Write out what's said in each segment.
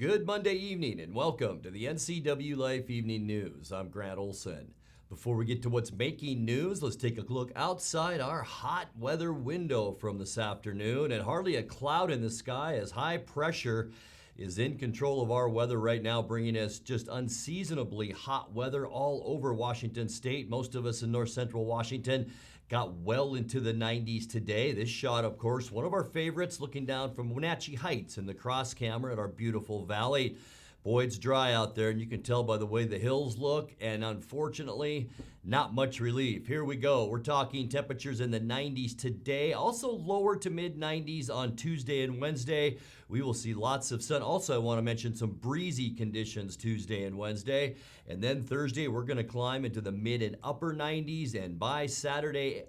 Good Monday evening and welcome to the NCWLIFE Evening News. I'm Grant Olson. Before we get to what's making news, let's take a look outside our hot weather window from this afternoon, and hardly a cloud in the sky as high pressure is in control of our weather right now, bringing us just unseasonably hot weather all over Washington state. Most of us in north central Washington got well into the 90s today. This shot, of course, one of our favorites, looking down from Wenatchee Heights in the cross camera at our beautiful valley. Boy, it's dry out there, and you can tell by the way the hills look, and unfortunately, not much relief. Here we go. We're talking temperatures in the 90s today, also lower to mid-90s on Tuesday and Wednesday. We will see lots of sun. Also, I want to mention some breezy conditions Tuesday and Wednesday. And then Thursday, we're going to climb into the mid and upper 90s, and by Friday,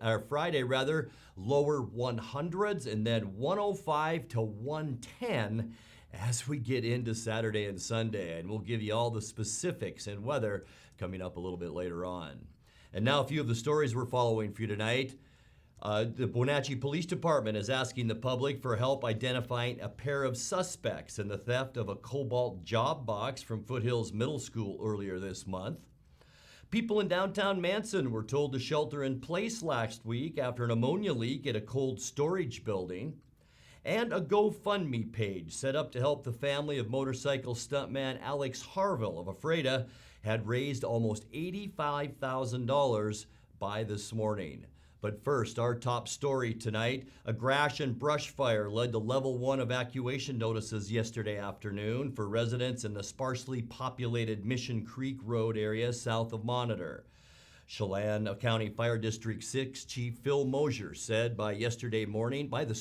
lower 100s, and then 105 to 110 as we get into Saturday and Sunday, and we'll give you all the specifics and weather coming up a little bit later on. And now a few of the stories we're following for you tonight. The Wenatchee Police Department is asking the public for help identifying a pair of suspects in the theft of a Cobalt job box from Foothills Middle School earlier this month. People in downtown Manson were told to shelter in place last week after an ammonia leak at a cold storage building. And a GoFundMe page set up to help the family of motorcycle stuntman Alex Harville of Ephrata had raised almost $85,000 by this morning. But first, our top story tonight, a grass and brush fire led to level 1 evacuation notices yesterday afternoon for residents in the sparsely populated Mission Creek Road area south of Monitor. Chelan County Fire District 6 Chief Phil Mosher said by this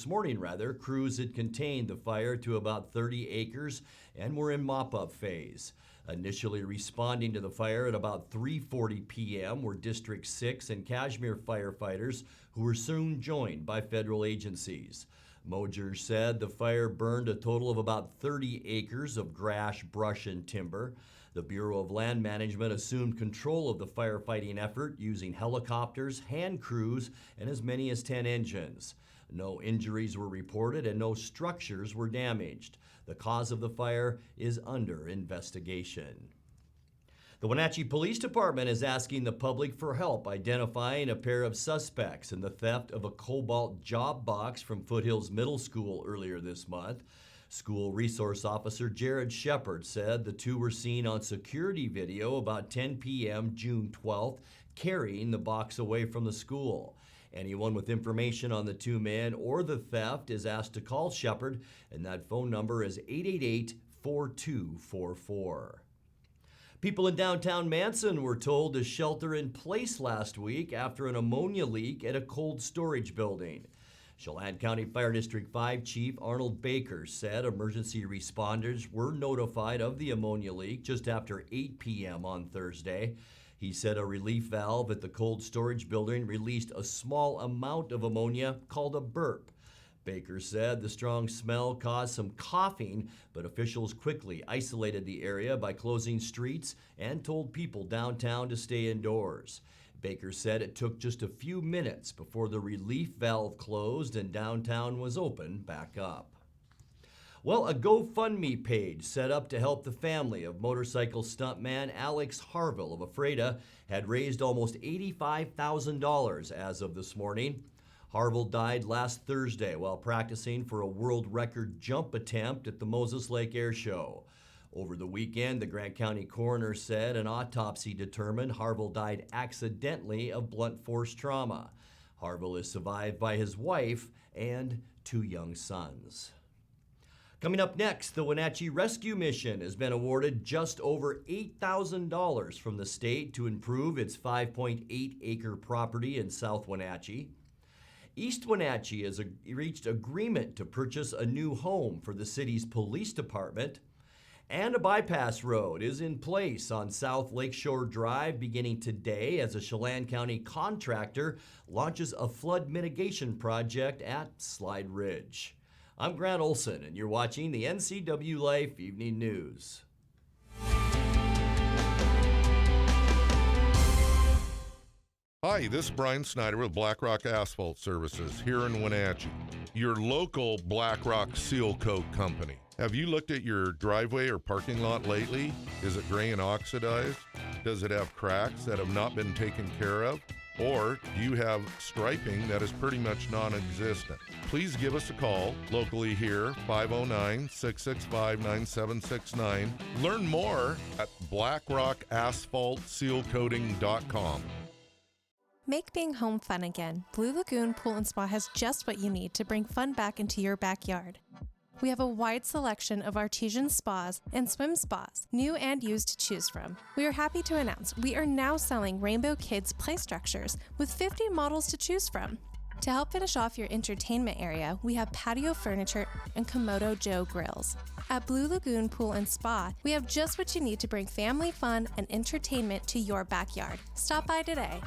morning, crews had contained the fire to about 30 acres and were in mop-up phase. Initially responding to the fire at about 3:40 p.m. were District 6 and Kashmir firefighters, who were soon joined by federal agencies. Mosher said the fire burned a total of about 30 acres of grass, brush, and timber. The Bureau of Land Management assumed control of the firefighting effort using helicopters, hand crews, and as many as 10 engines. No injuries were reported and no structures were damaged. The cause of the fire is under investigation. The Wenatchee Police Department is asking the public for help identifying a pair of suspects in the theft of a Cobalt job box from Foothills Middle School earlier this month. School Resource Officer Jared Shepard said the two were seen on security video about 10 p.m. June 12th, carrying the box away from the school. Anyone with information on the two men or the theft is asked to call Shepard, and that phone number is 888-4244. People in downtown Manson were told to shelter in place last week after an ammonia leak at a cold storage building. Chelan County Fire District 5 Chief Arnold Baker said emergency responders were notified of the ammonia leak just after 8 p.m. on Thursday. He said a relief valve at the cold storage building released a small amount of ammonia called a burp. Baker said the strong smell caused some coughing, but officials quickly isolated the area by closing streets and told people downtown to stay indoors. Baker said it took just a few minutes before the relief valve closed and downtown was open back up. Well, a GoFundMe page set up to help the family of motorcycle stuntman Alex Harville of Ephrata had raised almost $85,000 as of this morning. Harville died last Thursday while practicing for a world record jump attempt at the Moses Lake Air Show. Over the weekend, the Grant County coroner said an autopsy determined Harville died accidentally of blunt force trauma. Harville is survived by his wife and 2 young sons. Coming up next, the Wenatchee Rescue Mission has been awarded just over $8,000 from the state to improve its 5.8-acre property in South Wenatchee. East Wenatchee has reached agreement to purchase a new home for the city's police department. And a bypass road is in place on South Lakeshore Drive beginning today as a Chelan County contractor launches a flood mitigation project at Slide Ridge. I'm Grant Olson, and you're watching the NCWLIFE Evening News. Hi, this is Brian Snyder with Black Rock Asphalt Services here in Wenatchee, your local Black Rock Seal Coat company. Have you looked at your driveway or parking lot lately? Is it gray and oxidized? Does it have cracks that have not been taken care of? Or do you have striping that is pretty much non-existent? Please give us a call locally here, 509-665-9769. Learn more at blackrockasphaltsealcoating.com. Make being home fun again. Blue Lagoon Pool and Spa has just what you need to bring fun back into your backyard. We have a wide selection of artesian spas and swim spas, new and used, to choose from. We are happy to announce we are now selling Rainbow Kids play structures with 50 models to choose from. To help finish off your entertainment area, we have patio furniture and Komodo Joe grills. At Blue Lagoon Pool and Spa, we have just what you need to bring family fun and entertainment to your backyard. Stop by today.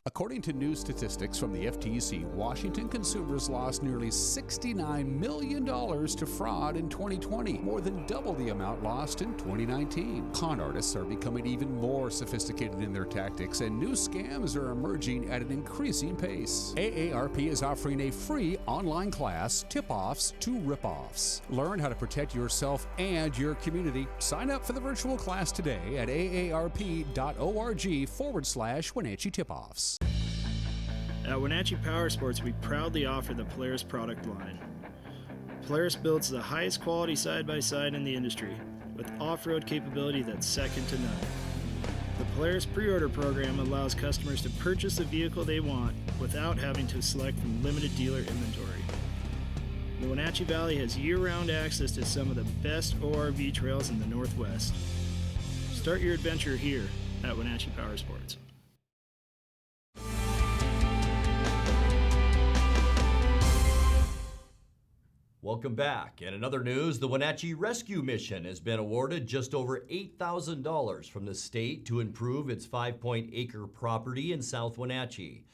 According to new statistics from the FTC, Washington consumers lost nearly $69 million to fraud in 2020, more than double the amount lost in 2019. Con artists are becoming even more sophisticated in their tactics, and new scams are emerging at an increasing pace. AARP is offering a free online class, Tip-Offs to Rip-Offs. Learn how to protect yourself and your community. Sign up for the virtual class today at aarp.org/Wenatchee Tip-Offs. At Wenatchee Power Sports, we proudly offer the Polaris product line. Polaris builds the highest quality side-by-side in the industry, with off-road capability that's second to none. The Polaris pre-order program allows customers to purchase the vehicle they want without having to select from limited dealer inventory. The Wenatchee Valley has year-round access to some of the best ORV trails in the Northwest. Start your adventure here at Wenatchee Power Sports. Welcome back. And in other news, the Wenatchee Rescue Mission has been awarded just over $8,000 from the state to improve its 5-acre property in South Wenatchee.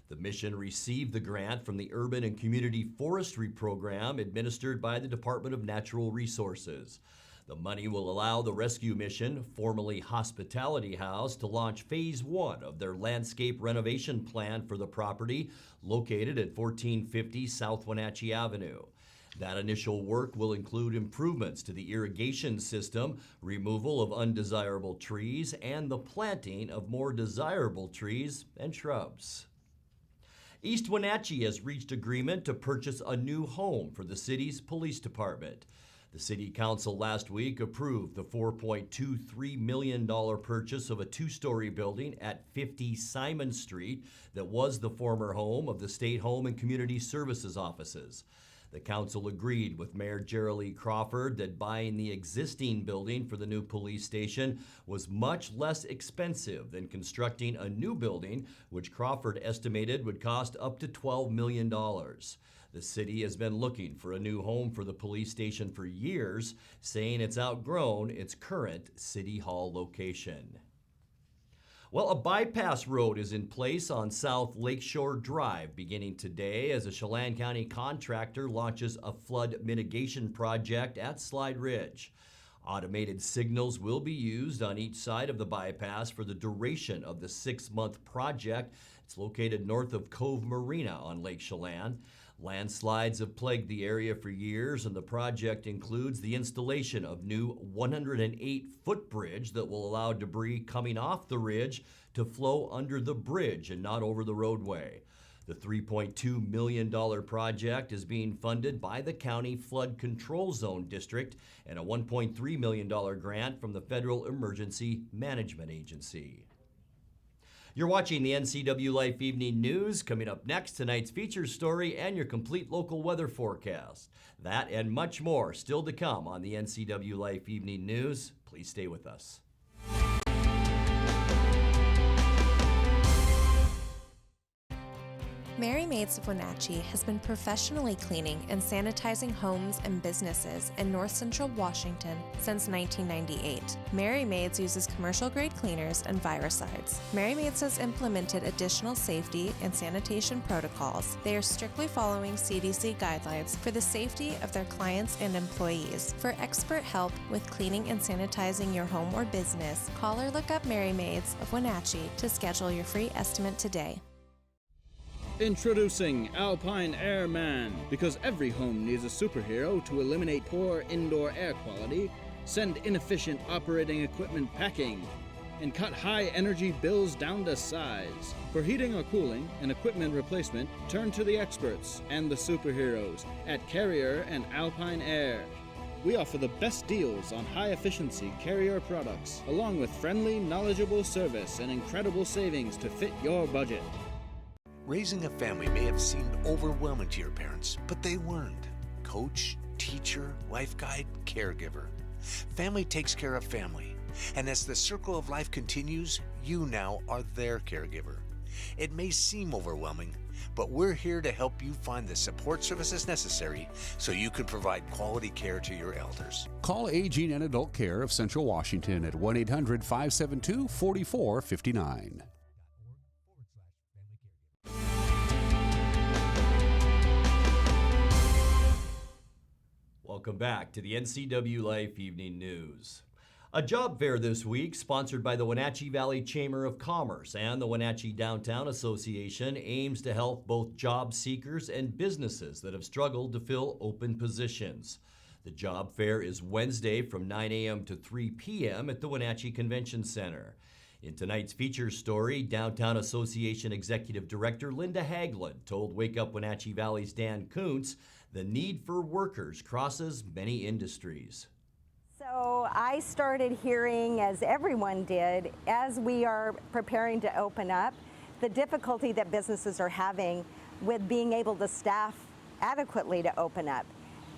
The mission received the grant from the Urban and Community Forestry Program administered by the Department of Natural Resources. The money will allow the Rescue Mission, formerly Hospitality House, to launch Phase 1 of their landscape renovation plan for the property located at 1450 South Wenatchee Avenue. That initial work will include improvements to the irrigation system, removal of undesirable trees, and the planting of more desirable trees and shrubs. East Wenatchee has reached agreement to purchase a new home for the city's police department. The City Council last week approved the $4.23 million purchase of a two-story building at 50 Simon Street that was the former home of the State Home and Community Services offices. The council agreed with Mayor Gerald Crawford that buying the existing building for the new police station was much less expensive than constructing a new building, which Crawford estimated would cost up to $12 million. The city has been looking for a new home for the police station for years, saying it's outgrown its current City Hall location. Well, a bypass road is in place on South Lakeshore Drive beginning today as a Chelan County contractor launches a flood mitigation project at Slide Ridge. Automated signals will be used on each side of the bypass for the duration of the 6-month project. It's located north of Cove Marina on Lake Chelan. Landslides have plagued the area for years, and the project includes the installation of new 108-foot bridge that will allow debris coming off the ridge to flow under the bridge and not over the roadway. The $3.2 million project is being funded by the County Flood Control Zone District and a $1.3 million grant from the Federal Emergency Management Agency. You're watching the NCWLIFE Evening News. Coming up next, tonight's feature story and your complete local weather forecast. That and much more still to come on the NCWLIFE Evening News. Please stay with us. Mary Maids of Wenatchee has been professionally cleaning and sanitizing homes and businesses in North Central Washington since 1998. Mary Maids uses commercial-grade cleaners and viricides. Mary Maids has implemented additional safety and sanitation protocols. They are strictly following CDC guidelines for the safety of their clients and employees. For expert help with cleaning and sanitizing your home or business, call or look up Mary Maids of Wenatchee to schedule your free estimate today. Introducing Alpine Airman. Because every home needs a superhero to eliminate poor indoor air quality, send inefficient operating equipment packing, and cut high energy bills down to size. For heating or cooling and equipment replacement, turn to the experts and the superheroes at Carrier and Alpine Air. We offer the best deals on high-efficiency Carrier products, along with friendly, knowledgeable service and incredible savings to fit your budget. Raising a family may have seemed overwhelming to your parents, but they weren't. Coach, teacher, life guide, caregiver. Family takes care of family. And as the circle of life continues, you now are their caregiver. It may seem overwhelming, but we're here to help you find the support services necessary so you can provide quality care to your elders. Call Aging and Adult Care of Central Washington at 1-800-572-4459. Welcome back to the NCWLIFE Evening News. A job fair this week sponsored by the Wenatchee Valley Chamber of Commerce and the Wenatchee Downtown Association aims to help both job seekers and businesses that have struggled to fill open positions. The job fair is Wednesday from 9 a.m. to 3 p.m. at the Wenatchee Convention Center. In tonight's feature story, Downtown Association Executive Director Linda Haglund told Wake Up Wenatchee Valley's Dan Kuntz the need for workers crosses many industries. So I started hearing, as everyone did, as we are preparing to open up, the difficulty that businesses are having with being able to staff adequately to open up.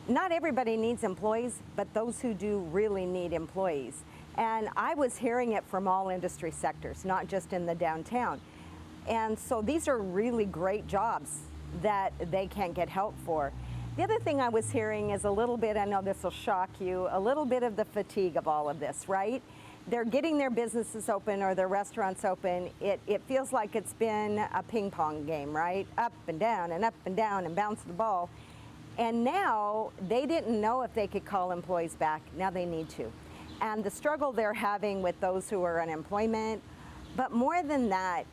Not everybody needs employees, but those who do really need employees. And I was hearing it from all industry sectors, not just in the downtown. And so these are really great jobs that they can't get help for. The other thing I was hearing is a little bit, I know this will shock you, a little bit of the fatigue of all of this, right? They're getting their businesses open or their restaurants open. It feels like it's been a ping pong game, right? Up and down and bounce the ball. And now they didn't know if they could call employees back. Now they need to. And the struggle they're having with those who are unemployment, but more than that,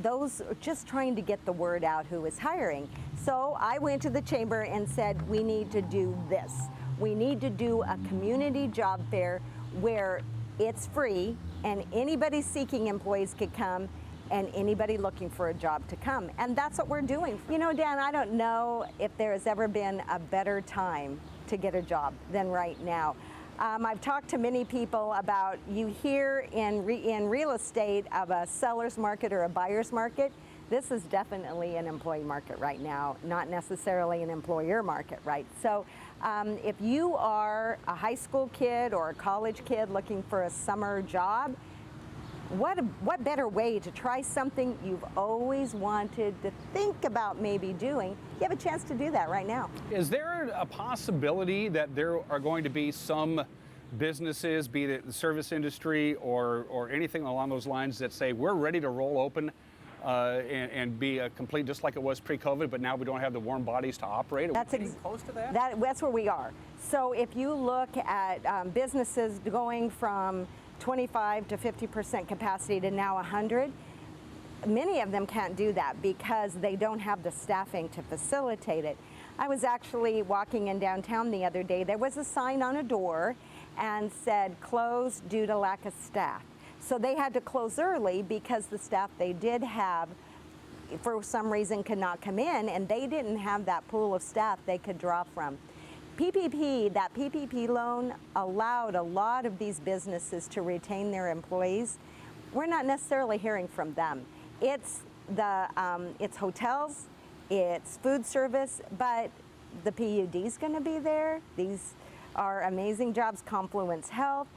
those are just trying to get the word out who is hiring. So I went to the chamber and said, we need to do this. We need to do a community job fair where it's free and anybody seeking employees could come and anybody looking for a job to come. And that's what we're doing. You know, Dan, I don't know if there has ever been a better time to get a job than right now. I've talked to many people about, you hear in real estate of a seller's market or a buyer's market. This is definitely an employee market right now, not necessarily an employer market, right? So if you are a high school kid or a college kid looking for a summer job, what better way to try something you've always wanted to think about maybe doing? You have a chance to do that right now. Is there a possibility that there are going to be some businesses, be it the service industry or anything along those lines, that say we're ready to roll open and be a complete, just like it was pre-COVID, but now we don't have the warm bodies to operate? Are we getting close to that? That's where we are. So if you look at businesses going from 25 to 50% capacity to now 100, many of them can't do that because they don't have the staffing to facilitate it. I was actually walking in downtown the other day. There was a sign on a door and said closed due to lack of staff. So they had to close early because the staff they did have for some reason could not come in, and they didn't have that pool of staff they could draw from. PPP, that PPP loan allowed a lot of these businesses to retain their employees. We're not necessarily hearing from them. It's hotels, it's food service, but the PUD's going to be there. These are amazing jobs, Confluence Health.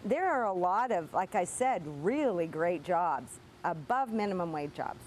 There are a lot of, like I said, really great jobs, above minimum wage jobs.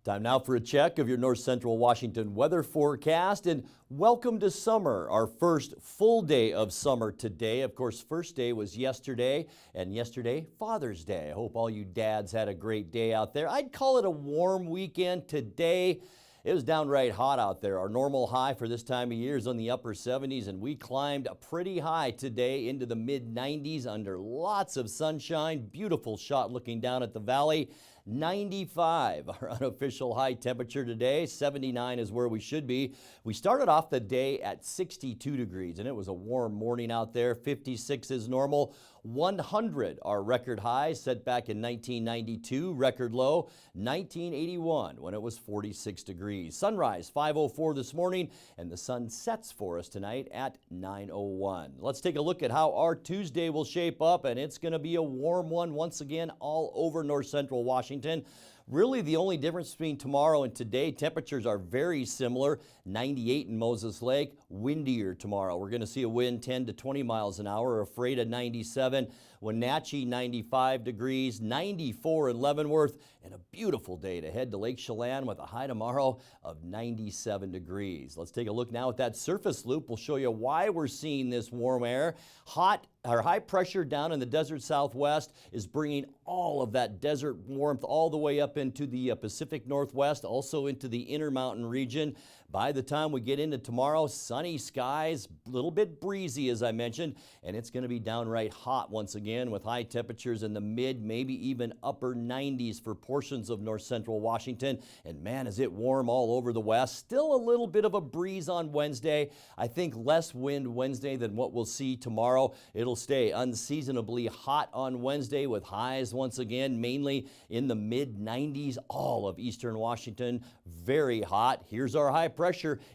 Time now for a check of your North Central Washington weather forecast, and welcome to summer, our first full day of summer today. Of course, first day was yesterday, and yesterday, Father's Day. I hope all you dads had a great day out there. I'd call it a warm weekend today. It was downright hot out there. Our normal high for this time of year is on the upper 70s, and we climbed pretty high today into the mid-90s under lots of sunshine. Beautiful shot looking down at the valley. 95, our unofficial high temperature today. 79 is where we should be. We started off the day at 62 degrees, and it was a warm morning out there. 56 is normal. 100, our record high, set back in 1992. Record low, 1981, when it was 46 degrees. Sunrise, 5:04 this morning, and the sun sets for us tonight at 9:01. Let's take a look at how our Tuesday will shape up, and it's going to be a warm one once again all over north central Washington. Really, the only difference between tomorrow and today, temperatures are very similar. 98 in Moses Lake, windier tomorrow. We're going to see a wind 10 to 20 miles an hour, a freight at 97. Wenatchee, 95 degrees, 94 in Leavenworth, and a beautiful day to head to Lake Chelan with a high tomorrow of 97 degrees. Let's take a look now at that surface loop. We'll show you why we're seeing this warm air. High pressure down in the desert southwest is bringing all of that desert warmth all the way up into the Pacific Northwest, also into the Intermountain region. By the time we get into tomorrow, sunny skies, a little bit breezy as I mentioned, and it's going to be downright hot once again with high temperatures in the mid, maybe even upper 90s for portions of north central Washington. And man, is it warm all over the west. Still a little bit of a breeze on Wednesday. I think less wind Wednesday than what we'll see tomorrow. It'll stay unseasonably hot on Wednesday with highs once again, mainly in the mid 90s, all of eastern Washington. Very hot. Here's our high pressure.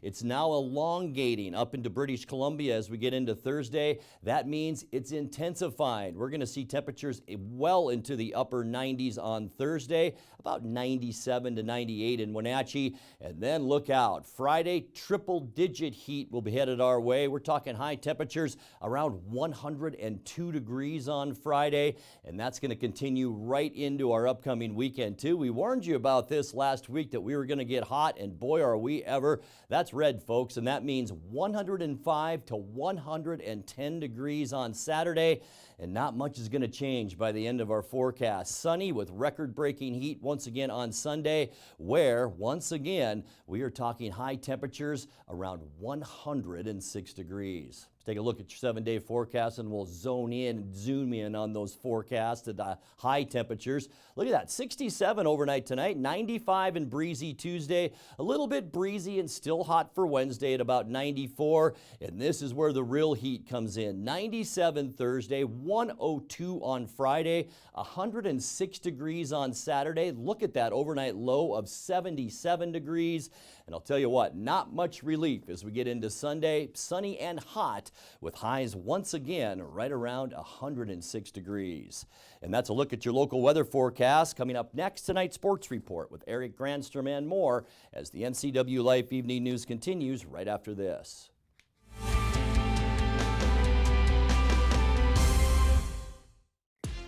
It's now elongating up into British Columbia as we get into Thursday. That means it's intensifying. We're going to see temperatures well into the upper 90s on Thursday, about 97 to 98 in Wenatchee. And then look out. Friday, triple-digit heat will be headed our way. We're talking high temperatures around 102 degrees on Friday, and that's going to continue right into our upcoming weekend too. We warned you about this last week that we were going to get hot, and boy are we ever. That's red, folks, and that means 105 to 110 degrees on Saturday, and not much is going to change by the end of our forecast. Sunny with record-breaking heat once again on Sunday, where once again we are talking high temperatures around 106 degrees. Take a look at your 7-day forecast and we'll zoom in on those forecasts at the high temperatures. Look at that, 67 overnight tonight, 95 and breezy Tuesday, a little bit breezy and still hot for Wednesday at about 94. And this is where the real heat comes in. 97 Thursday, 102 on Friday, 106 degrees on Saturday. Look at that overnight low of 77 degrees. And I'll tell you what, not much relief as we get into Sunday, sunny and hot, with highs once again right around 106 degrees. And that's a look at your local weather forecast. Coming up next, tonight's sports report with Eric Granstrom and more as the NCWLIFE Evening News continues right after this.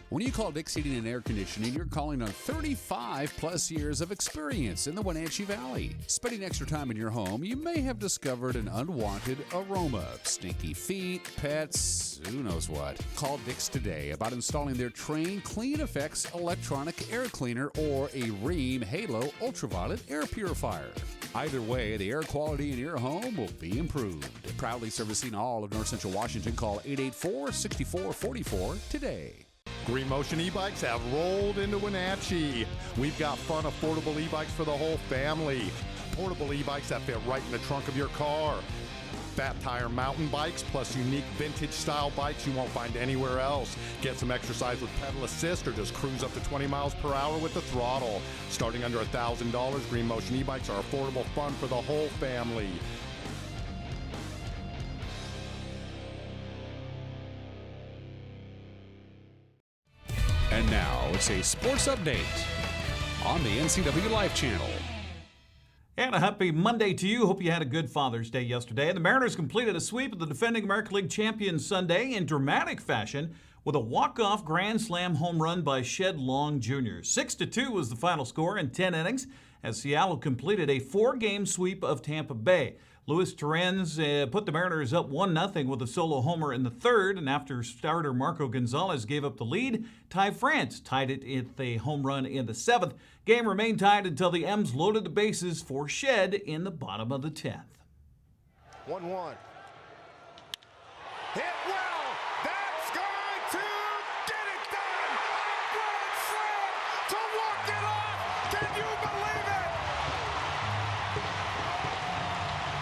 When you call Dick's Heating and Air Conditioning, you're calling on 35 plus years of experience in the Wenatchee Valley. Spending extra time in your home, you may have discovered an unwanted aroma. Stinky feet, pets, who knows what. Call Dick's today about installing their Train Clean Effects electronic air cleaner or a Rheem Halo ultraviolet air purifier. Either way, the air quality in your home will be improved. Proudly servicing all of north central Washington, call 884-6444 today. Green Motion e-bikes have rolled into Wenatchee. We've got fun, affordable e-bikes for the whole family. Portable e-bikes that fit right in the trunk of your car. Fat tire mountain bikes plus unique vintage style bikes you won't find anywhere else. Get some exercise with pedal assist or just cruise up to 20 miles per hour with the throttle. Starting under $1,000, Green Motion e-bikes are affordable fun for the whole family. And now it's a sports update on the NCWLIFE channel. And a happy Monday to you. Hope you had a good Father's Day yesterday. The Mariners completed a sweep of the defending American League champions Sunday in dramatic fashion with a walk-off grand slam home run by Shed Long Jr. 6-2 was the final score in 10 innings as Seattle completed a 4-game sweep of Tampa Bay. Luis Torrens put the Mariners up 1-0 with a solo homer in the third, and after starter Marco Gonzalez gave up the lead, Ty France tied it with a home run in the 7th. Game remained tied until the M's loaded the bases for Shed in the bottom of the 10th. 1-1. Hit well. That's going to get it done. A grand slam to walk it off. Can you believe it?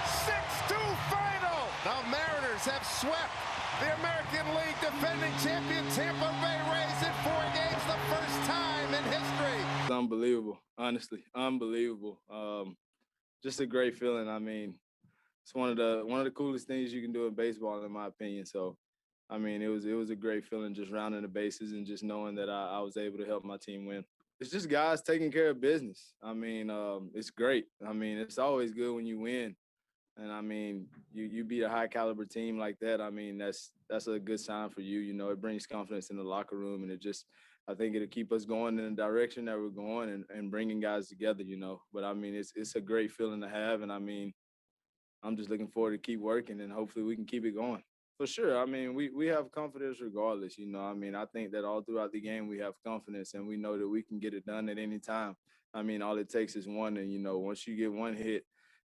6-2 final. The Mariners have swept the American League defending champion Tampa Bay Rays in 4 games, the first time in history. It's unbelievable, honestly, unbelievable. Just a great feeling. I mean, it's one of the coolest things you can do in baseball, in my opinion. So, I mean, it was a great feeling just rounding the bases and just knowing that I was able to help my team win. It's just guys taking care of business. I mean, it's great. I mean, it's always good when you win. And I mean, you beat a high caliber team like that. I mean, that's a good sign for you. You know, it brings confidence in the locker room, and I think it'll keep us going in the direction that we're going and bringing guys together. You know, but I mean, it's a great feeling to have, and I mean, I'm just looking forward to keep working, and hopefully we can keep it going. For sure. I mean, we have confidence regardless. You know, I mean, I think that all throughout the game we have confidence, and we know that we can get it done at any time. I mean, all it takes is one, and you know, once you get one hit,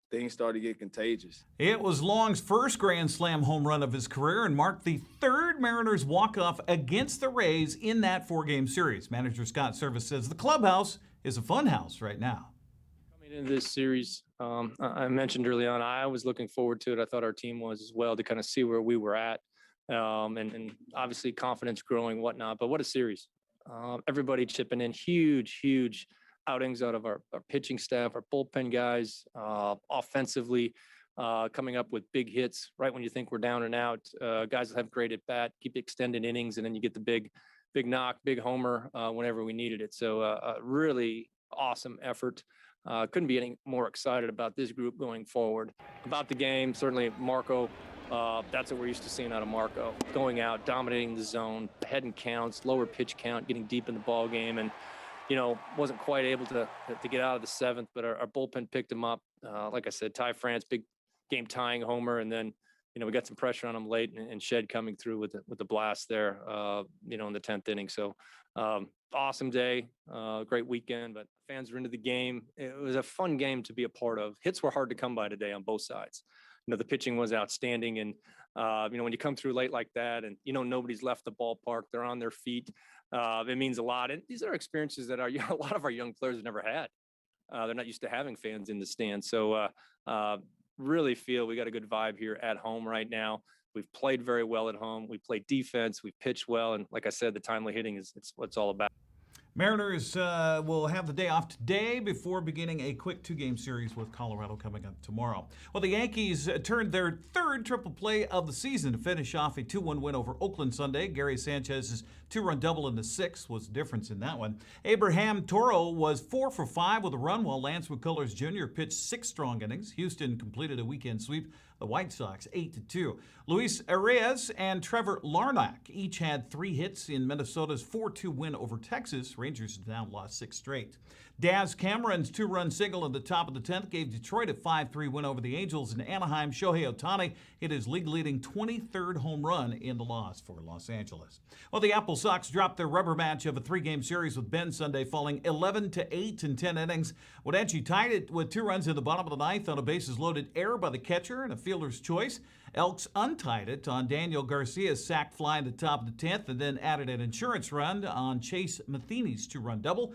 things start to get contagious. It was Long's first Grand Slam home run of his career and marked the third Mariners walk-off against the Rays in that 4-game series. Manager Scott Service says the clubhouse is a fun house right now. Coming into this series, I mentioned early on, I was looking forward to it. I thought our team was as well, to kind of see where we were at. And obviously confidence growing, whatnot. But what a series. Everybody chipping in, huge outings out of our pitching staff, our bullpen guys, offensively, coming up with big hits right when you think we're down and out. Guys that have great at bat, keep extended innings, and then you get the big knock, big homer whenever we needed it. So a really awesome effort. Couldn't be any more excited about this group going forward. About the game, certainly Marco, that's what we're used to seeing out of Marco. Going out, dominating the zone, heading counts, lower pitch count, getting deep in the ball game, and you know, wasn't quite able to get out of the 7th, but our bullpen picked him up. Like I said, Ty France, big game tying homer, and then, you know, we got some pressure on him late, and Shed coming through with the blast there, you know, in the 10th inning. So awesome day, great weekend, but fans were into the game. It was a fun game to be a part of. Hits were hard to come by today on both sides. You know, the pitching was outstanding, and you know, when you come through late like that, and you know nobody's left the ballpark, they're on their feet. It means a lot, and these are experiences that a lot of our young players have never had. They're not used to having fans in the stands, so really feel we got a good vibe here at home right now. We've played very well at home. We played defense. We pitched well, and like I said, the timely hitting it's what it's all about. Mariners will have the day off today before beginning a quick 2-game series with Colorado coming up tomorrow. Well, the Yankees turned their third triple play of the season to finish off a 2-1 win over Oakland Sunday. Gary Sanchez's 2-run double in the 6th was the difference in that one. Abraham Toro was 4 for 5 with a run, while Lance McCullers Jr. pitched 6 strong innings. Houston completed a weekend sweep the White Sox 8-2. Luis Arias and Trevor Larnach each had 3 hits in Minnesota's 4-2 win over Texas. Rangers have now lost 6 straight. Daz Cameron's 2-run single in the top of the 10th gave Detroit a 5-3 win over the Angels. In Anaheim, Shohei Ohtani hit his league-leading 23rd home run in the loss for Los Angeles. Well, the Apple Sox dropped their rubber match of a 3-game series with Bend Sunday, falling 11-8 in 10 innings. Wenatchee tied it with 2 runs in the bottom of the 9th on a bases-loaded error by the catcher and a fielder's choice. Elks untied it on Daniel Garcia's sac fly in the top of the 10th, and then added an insurance run on Chase Matheny's 2-run double.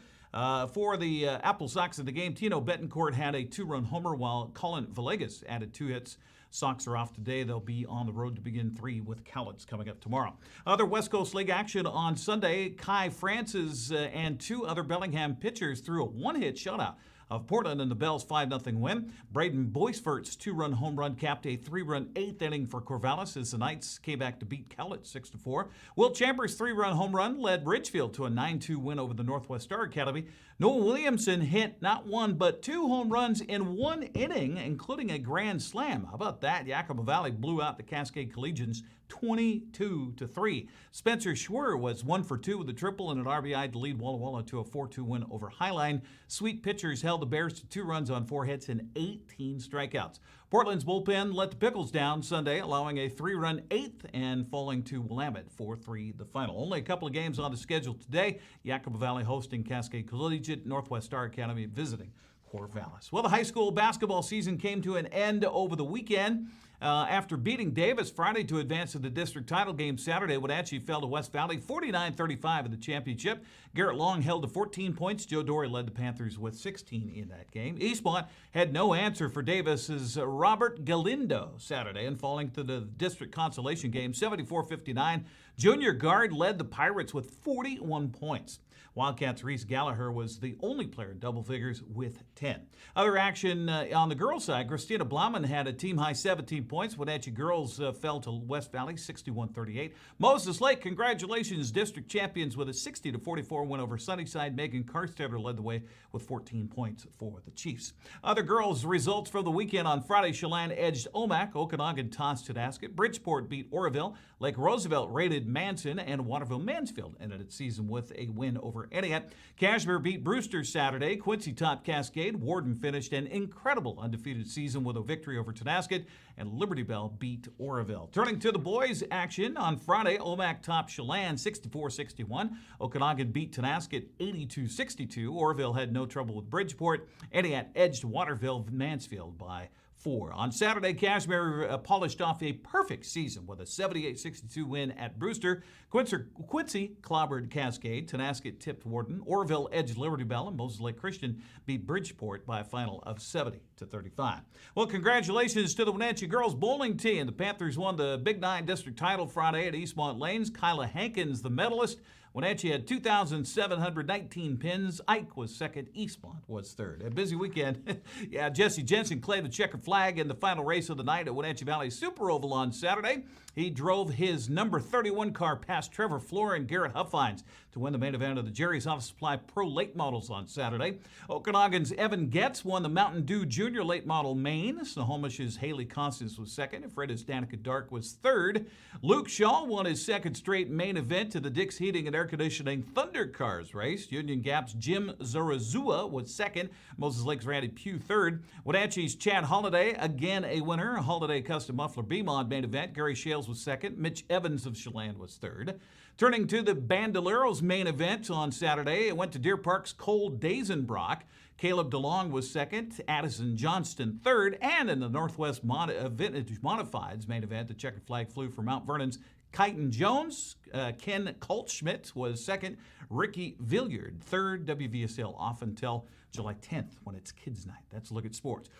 For the Apple Sox in the game, Tino Betancourt had a 2-run homer, while Colin Villegas added 2 hits. Sox are off today. They'll be on the road to begin 3 with Cowlitz coming up tomorrow. Other West Coast League action on Sunday, Kai Francis and 2 other Bellingham pitchers threw a 1-hit shutout of Portland, and the Bell's 5-0 win. Braden Boisvert's 2-run home run capped a 3-run 8th inning for Corvallis as the Knights came back to beat Cowlitz 6-4. Will Chambers' 3-run home run led Ridgefield to a 9-2 win over the Northwest Star Academy. Noah Williamson hit not one but 2 home runs in 1 inning, including a grand slam. How about that? Yakima Valley blew out the Cascade Collegians 22-3. Spencer Schwer was 1 for 2 with a triple and an RBI to lead Walla Walla to a 4-2 win over Highline. Sweet pitchers held the Bears to 2 runs on 4 hits and 18 strikeouts. Portland's bullpen let the Pickles down Sunday, allowing a 3-run 8th and falling to Willamette 4-3 the final. Only a couple of games on the schedule today. Yakima Valley hosting Cascade Collegiate, Northwest Star Academy visiting Corvallis. Well, the high school basketball season came to an end over the weekend. After beating Davis Friday to advance to the district title game Saturday, Wenatchee fell to West Valley 49-35 in the championship. Garrett Long held to 14 points. Joe Dorey led the Panthers with 16 in that game. Eastmont had no answer for Davis's Robert Galindo Saturday and falling to the district consolation game 74-59. Junior guard led the Pirates with 41 points. Wildcats' Reese Gallagher was the only player in double figures with 10. Other action on the girls' side, Christina Blauman had a team-high 17 points. Wenatchee girls fell to West Valley 61-38. Moses Lake, congratulations, district champions with a 60-44 win over Sunnyside. Megan Karstetter led the way with 14 points for the Chiefs. Other girls' results for the weekend on Friday, Chelan edged Omak, Okanagan tossed Tonasket, Bridgeport beat Oroville, Lake Roosevelt raided Manson, and Waterville Mansfield ended its season with a win over Etienne. Cashmere beat Brewster Saturday. Quincy topped Cascade. Warden finished an incredible undefeated season with a victory over Tonasket, and Liberty Bell beat Oroville. Turning to the boys' action on Friday, Omak topped Chelan 64-61. Okanagan beat Tonasket 82-62. Oroville had no trouble with Bridgeport. Etienne edged Waterville Mansfield by 4. On Saturday, Cashmere polished off a perfect season with a 78-62 win at Brewster. Quincy clobbered Cascade. Tonasket tipped Warden. Oroville edged Liberty Bell, and Moses Lake Christian beat Bridgeport by a final of 70-35. Well, congratulations to the Wenatchee girls bowling team. The Panthers won the Big 9 district title Friday at Eastmont Lanes. Kyla Hankins, the medalist. Wenatchee had 2,719 pins. Ike was second. Eastmont was third. A busy weekend. Yeah, Jesse Jensen claimed the checkered flag in the final race of the night at Wenatchee Valley Super Oval on Saturday. He drove his number 31 car past Trevor Floor and Garrett Huffines to win the main event of the Jerry's Auto Supply Pro Late Models on Saturday. Okanagan's Evan Getz won the Mountain Dew Junior Late Model Main. Snohomish's Haley Constance was second. Fred's Danica Dark was third. Luke Shaw won his second straight main event to the Dix Heating and Air Conditioning Thunder Cars race. Union Gap's Jim Zorazua was second. Moses Lake's Randy Pugh third. Wenatchee's Chad Holiday, again a winner. Holiday Custom Muffler B-Mod main event. Gary Shales was second. Mitch Evans of Chelan was third. Turning to the Bandoleros main event on Saturday, it went to Deer Park's Cole Dazenbrock. Caleb DeLong was second, Addison Johnston third, and in the Northwest Vintage Modifieds main event, the checkered flag flew for Mount Vernon's Kyton Jones. Ken Coltschmidt was second, Ricky Villiard third. WVSL off until July 10th when it's Kids Night. That's a look at sports.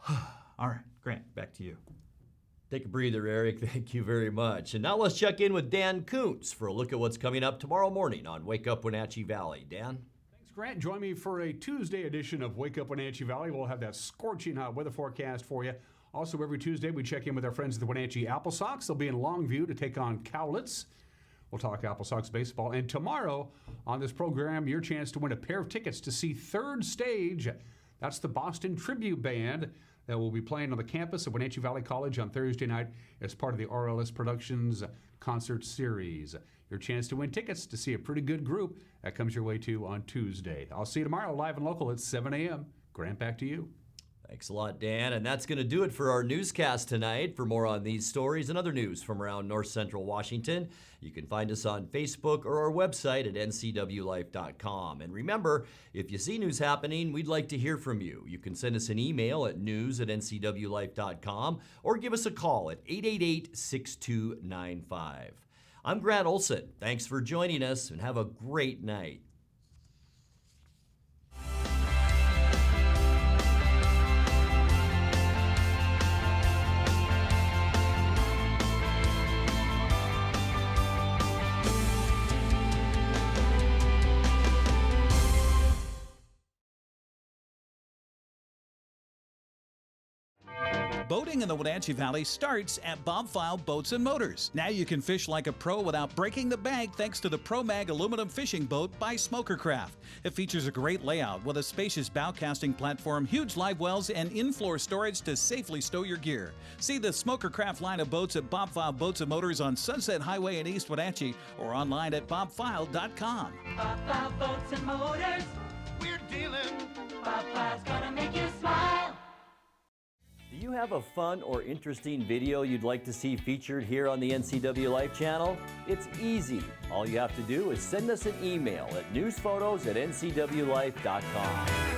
All right, Grant, back to you. Take a breather, Eric. Thank you very much. And now let's check in with Dan Kuntz for a look at what's coming up tomorrow morning on Wake Up Wenatchee Valley. Dan? Thanks, Grant. Join me for a Tuesday edition of Wake Up Wenatchee Valley. We'll have that scorching hot weather forecast for you. Also, every Tuesday, we check in with our friends at the Wenatchee Apple Sox. They'll be in Longview to take on Cowlitz. We'll talk Apple Sox baseball. And tomorrow on this program, your chance to win a pair of tickets to see Third Stage. That's the Boston Tribute Band that will be playing on the campus of Wenatchee Valley College on Thursday night as part of the RLS Productions concert series. Your chance to win tickets to see a pretty good group that comes your way too on Tuesday. I'll see you tomorrow live and local at 7 a.m. Grant, back to you. Thanks a lot, Dan. And that's going to do it for our newscast tonight. For more on these stories and other news from around North Central Washington, you can find us on Facebook or our website at ncwlife.com. And remember, if you see news happening, we'd like to hear from you. You can send us an email at news@ncwlife.com or give us a call at 888-6295. I'm Grant Olson. Thanks for joining us and have a great night. Boating in the Wenatchee Valley starts at Bob File Boats and Motors. Now you can fish like a pro without breaking the bank thanks to the ProMag aluminum fishing boat by Smokercraft. It features a great layout with a spacious bow casting platform, huge live wells, and in-floor storage to safely stow your gear. See the Smokercraft line of boats at Bob File Boats and Motors on Sunset Highway in East Wenatchee or online at bobfile.com. Bob File Boats and Motors, we're dealing. Bob File's gonna make you smile. Do you have a fun or interesting video you'd like to see featured here on the NCW Life channel? It's easy. All you have to do is send us an email at newsphotos@ncwlife.com.